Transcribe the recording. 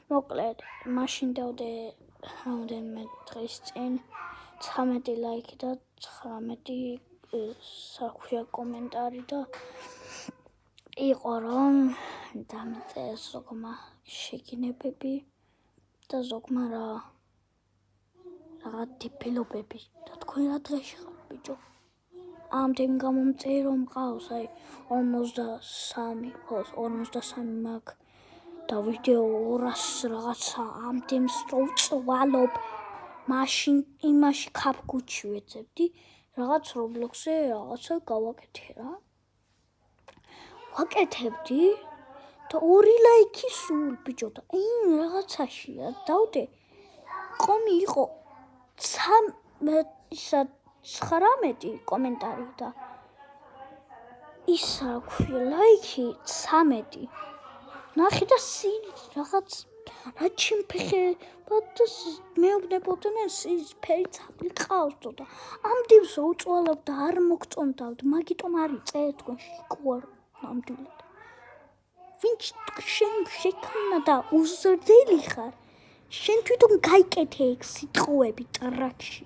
მოკლედ, მაშინ დავდე რამდენიმე დღის წინ 13 ლაიქი და 19 კომენტარი და იყო რომ დამწერეს ზოგმა შეგინებები და ზოგმა რა დიპილობები და თქვენ რა დღეში ხართ ბიჭო? ამდენ გამომწერი რომ მყავს, აი 43 მაქვს და ვიდეო 200 რაღაცა ამდენს რო ვწვალობ, მაშინ იმაში ქაფგუჩი ვეძებდი, რაღაც Roblox-ზე რაღაცა გავაკეთე რა. ვაკეთებდი და 2 ლაიქი სულ ბიჭო და იმ რაღაცაშია დავდე კომი იყო 19 კომენტარი და ისა ქვია ლაიქი 13 ნახე და რაღაც რა ჩიმფეხება და მეუბნებოდნენ ფერი ცალი ყავსო და ამდენს უწვალობ და არ მოგწონდავთ, მაგიტომ არ იწერთ თქვენში ყوار ნამდვილად. ვინც შენ შექმნა და უზრდელი ხარ, შენ თვითონ გაიკეთე ეგ სიტყვები ტრაქში.